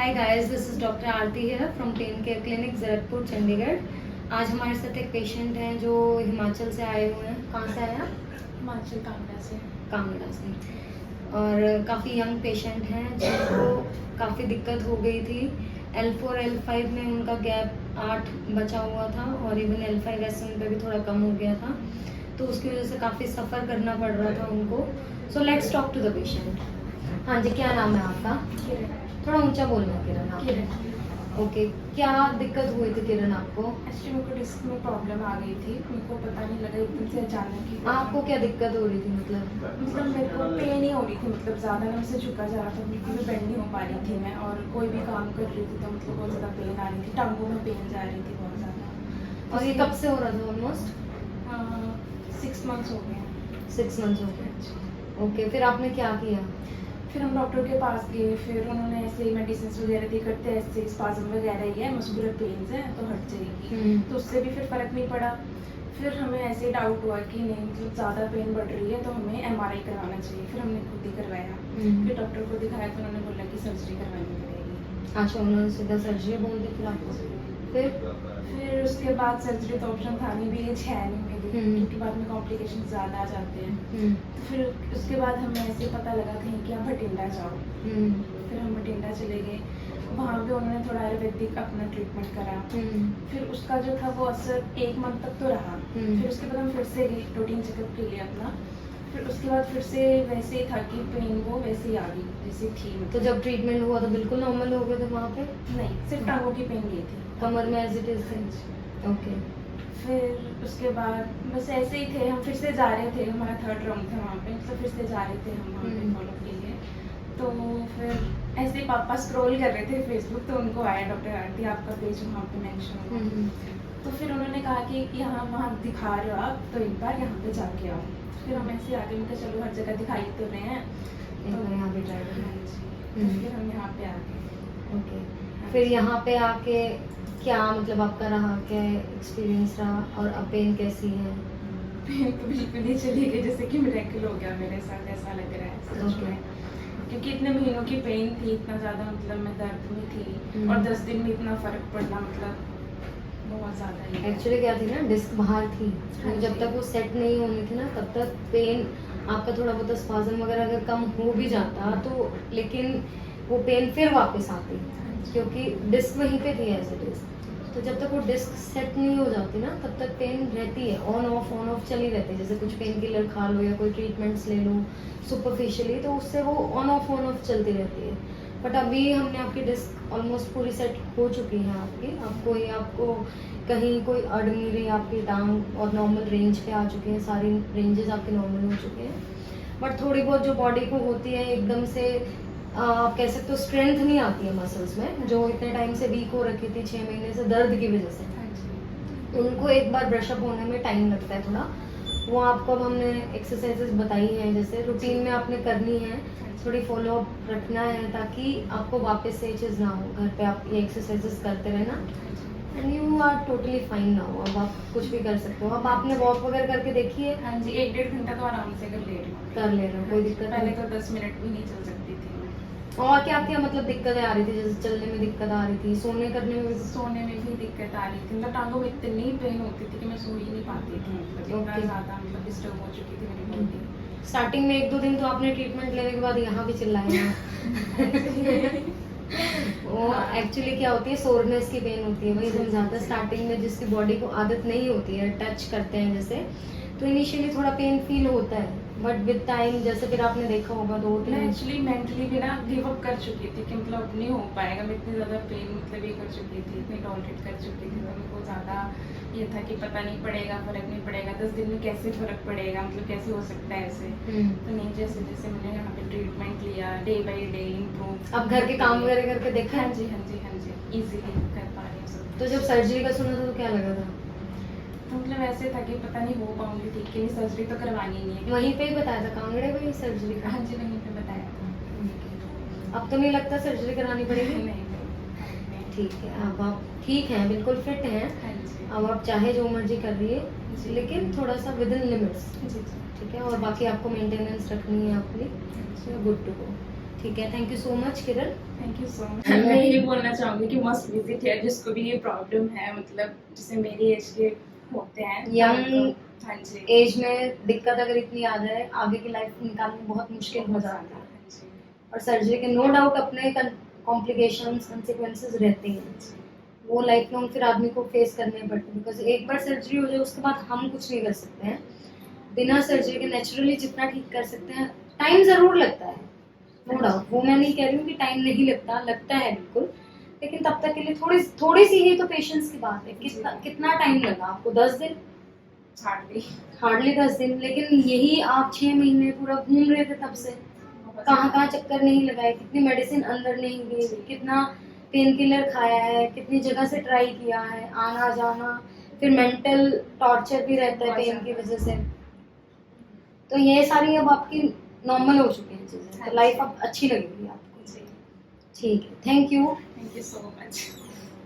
Hi guys, this is doctor Aarti here from pain care clinic ज़रतपुर चंडीगढ़। आज हमारे साथ एक पेशेंट हैं जो हिमाचल से आए हुए हैं। कहाँ से आए हैं? हिमाचल कांगड़ा से। और काफ़ी यंग पेशेंट हैं जिनको काफ़ी दिक्कत हो गई थी। L4 L5 में उनका गैप 8 बचा हुआ था और इवन L5S पे भी थोड़ा कम हो गया था, तो उसकी वजह से काफ़ी सफ़र करना पड़ रहा था उनको। So let's talk to the patient. हाँ जी, क्या नाम है आपका? थोड़ा ऊंचा बोलना किरण आप। ओके, क्या दिक्कत हुई थी किरण आपको? एक्चुअली मेरे को डिस्क में प्रॉब्लम आ गई थी, मेरे को पता नहीं लगा, एकदम से अचानक ही। आपको क्या दिक्कत हो रही थी? मतलब मेरे को पेन ही हो रही थी, मतलब ज़्यादा ना मुझसे झुका जा रहा था, बिल्कुल भी बेंड नहीं हो पा रही थी मैं, और कोई भी काम कर रही थी तो मतलब बहुत ज़्यादा पेन आ रही थी, टांगों में पेन जा रही थी बहुत ज़्यादा। और ये कब से हो रहा था? ऑलमोस्ट 6 मंथ्स हो गए। 6 मंथ्स हो गए। ओके, फिर आपने क्या किया? फिर हम डॉक्टर के पास गए, फिर उन्होंने ऐसे मेडिसिन वगैरह दी, करते ऐसे स्पाज्म वगैरह ही है, मस्कुलर पेन्स है तो हट जाएगी, तो उससे भी फिर फ़र्क नहीं पड़ा। फिर हमें ऐसे डाउट हुआ कि नहीं, मतलब ज़्यादा पेन बढ़ रही है तो हमें MRI करवाना चाहिए। फिर हमने खुद ही करवाया, फिर डॉक्टर को दिखाया तो उन्होंने बोला कि सर्जरी करवानी पड़ेगी। अच्छा, उन्होंने सीधा सर्जरी बोल दी फिर आपको? फिर उसके बाद सर्जरी तो ऑप्शन था नहीं, भी एज है नहीं मेरी, क्योंकि बाद में कॉम्प्लिकेशन ज़्यादा आ जाते हैं। तो फिर उसके बाद हमें ऐसे पता लगा कहीं कि आप भटिंडा जाओ। फिर हम भटिंडा चले गए, वहाँ पे उन्होंने थोड़ा आयुर्वेदिक अपना ट्रीटमेंट करा। फिर उसका जो था वो असर 1 मंथ तक तो रहा। फिर उसके बाद हम फिर से गए रूटीन चेकअप के लिए अपना। फिर उसके बाद फिर से वैसे ही था कि पेन वो वैसे ही आ गई जैसे थी। तो जब ट्रीटमेंट हुआ तो बिल्कुल नॉर्मल हो गए थे वहाँ पे? नहीं, सिर्फ टांगों की पेन गई थी, कमर में एज इट इज थी? ओके। फिर उसके बाद बस ऐसे ही थे, हम फिर से जा रहे थे, हमारा 3rd राउंड था वहाँ पे, तो फिर से जा रहे थे हम वहाँ पे फॉलो के लिए। तो फिर ऐसे ही पापा स्क्रॉल कर रहे थे फेसबुक, तो उनको आया डॉक्टर आरती आपका पेज वहाँ पे मेंशन हुआ। तो फिर उन्होंने कहा कि यहाँ वहाँ दिखा रहे हो आप, तो एक बार यहाँ पे जाके आओ। फिर हम ऐसे आगे, उनका चलो हर जगह दिखाई तो रहे हैं, तो यहाँ पे ट्राई करें। हाँ जी, तो फिर हम यहाँ पे आ गए। ओके, फिर यहाँ पे आके क्या मतलब आपका रहा, क्या एक्सपीरियंस रहा और अब पेन कैसी है? पेन तो बिल्कुल ही चली गई, जैसे कि मिरेकल हो गया मेरे साथ, ऐसा लग रहा है सच में। क्योंकि इतने महीनों की पेन थी, इतना ज़्यादा मतलब मैं दर्द में थी, और 10 दिन में इतना फ़र्क पड़ना मतलब बहुत ज़्यादा ही। एक्चुअली क्या थी ना, डिस्क बाहर थी, तो जब तक वो सेट नहीं होनी थी ना तब तक पेन आपका थोड़ा बहुत स्पाज्म वगैरह अगर कम हो भी जाता तो, लेकिन वो पेन फिर वापस आती क्योंकि डिस्क वहीं पे थी एज इट इज। तो जब तक वो डिस्क सेट नहीं हो जाती ना तब तक पेन रहती है, ऑन ऑफ चली रहती है। जैसे कुछ पेन किलर खा लो या कोई ट्रीटमेंट्स ले लो सुपरफिशियली, तो उससे वो ऑन ऑफ चलती रहती है। बट अभी हमने आपकी डिस्क ऑलमोस्ट पूरी सेट हो चुकी है आपकी। आपको कहीं कोई अड़ नहीं रही आपकी टांग, और नॉर्मल रेंज पे आ चुके हैं, सारी रेंजेस आपके नॉर्मल हो चुके हैं। बट थोड़ी बहुत जो बॉडी को होती है एकदम से आप कह सकते हो स्ट्रेंथ नहीं आती है मसल्स में, जो इतने टाइम से वीक हो रखी थी 6 महीने से दर्द की वजह से, उनको एक बार ब्रशअप होने में टाइम लगता है थोड़ा। वो आपको अब हमने एक्सरसाइजेस बताई हैं, जैसे रूटीन में आपने करनी है, थोड़ी फॉलो अप रखना है ताकि आपको वापस से ये चीज़ ना हो। घर पे आप ये एक्सरसाइजेस करते रहना and you are totally fine now. अब आप कुछ भी कर सकते हो। अब आपने वॉक वगैरह करके देखी है? हाँ जी, 1-1.5 घंटा तो आराम से कर ले रहे हो, कोई दिक्कत पहले नहीं? तो 10 मिनट भी नहीं चल सकती थी मैं। और क्या क्या मतलब दिक्कतें आ रही थी? जैसे चलने में दिक्कत आ रही थी, सोने करने में भी? सोने में भी दिक्कत आ रही थी, मतलब टांगों में इतनी पेन होती थी कि मैं सो ही नहीं पाती थी, मतलब इतना ज़्यादा मतलब डिस्टर्ब हो चुकी थी मेरी बॉडी। स्टार्टिंग में 1-2 दिन तो आपने ट्रीटमेंट लेने के बाद यहाँ भी चिल्लाया। वो एक्चुअली क्या होती है, सोरनेस की पेन होती है, वही समझाता है। स्टार्टिंग में जिसकी बॉडी को आदत नहीं होती है, टच करते हैं जैसे, तो इनिशियली थोड़ा पेन फील होता है, बट विद टाइम जैसे फिर आपने देखा होगा 2-3। मैं एक्चुअली मेंटली भी ना गिव अप कर चुकी थी कि मतलब अब नहीं हो पाएगा, मैं इतनी ज़्यादा पेन मतलब ये कर चुकी थी, इतनी टॉलरेट कर चुकी थी, तो मेरे को ज़्यादा ये था कि पता नहीं पड़ेगा, फ़र्क नहीं पड़ेगा, 10 दिन में कैसे फ़र्क पड़ेगा, मतलब कैसे हो सकता है ऐसे। तो नहीं, जैसे जैसे मैंने यहाँ पे ट्रीटमेंट लिया, डे बाई डे इम्प्रूव। अब घर के काम वगैरह करके देखा? हाँ जी, ईजिली कर पा रही हूँ सब। तो जब सर्जरी का सुना था तो क्या लगा था? तो मतलब ऐसे था कि पता नहीं हो पाऊंगी ठीक, कि सर्जरी तो करवानी ही नहीं है। वहीं पे ही बताया था, कांगड़े में ही सर्जरी का? हाँ जी, वहीं पे बताया था। अब तो नहीं लगता सर्जरी करानी पड़ेगी? नहीं। ठीक है, अब आप ठीक हैं, बिल्कुल फिट हैं। हाँ जी। अब आप चाहे जो मर्जी कर रही है, लेकिन थोड़ा सा विद इन लिमिट्स। जी। ठीक है, और बाकी आपको मेंटेनेंस रखनी है अपनी, गुड टू गो। ठीक है, thank you so much Kiran. Thank you so much. मैं यही बोलना चाहूंगी कि मस्ट विजिट है, जिसको भी ये प्रॉब्लम है, मतलब जैसे मेरी एज के होते हैं यंग हाँ जी एज में दिक्कत अगर इतनी आ जाए, आगे की लाइफ निकालना बहुत मुश्किल हो जाता है। हाँ जी और सर्जरी के नो डाउट अपने कॉम्प्लिकेशंस कंसिक्वेंसेस रहते हैं, वो लाइफ लॉन्ग फिर आदमी को फेस करने पड़ते हैं। बिकॉज एक बार सर्जरी हो जाए उसके बाद हम कुछ नहीं कर सकते हैं। बिना सर्जरी के नेचुरली जितना ठीक कर सकते हैं, टाइम ज़रूर लगता है, नो डाउट। वो मैं नहीं कह रही हूँ कि टाइम नहीं लगता, लगता है बिल्कुल, लेकिन तब तक के लिए थोड़ी थोड़ी सी ही तो पेशेंस की बात है। कितना टाइम लगा आपको? 10 दिन? हार्डली 10 दिन। लेकिन यही आप 6 महीने पूरा घूम रहे थे तब से, कहाँ कहाँ चक्कर नहीं लगाए, कितनी मेडिसिन अंदर नहीं गई, कितना पेन किलर खाया है, कितनी जगह से ट्राई किया है, आना जाना, फिर मेंटल टॉर्चर भी रहता है पेन की वजह से। तो ये सारी अब आपकी नॉर्मल हो चुकी हैं चीज़ें, तो लाइफ अब अच्छी लगेगी आपको। ठीक है, thank you. Thank you so much.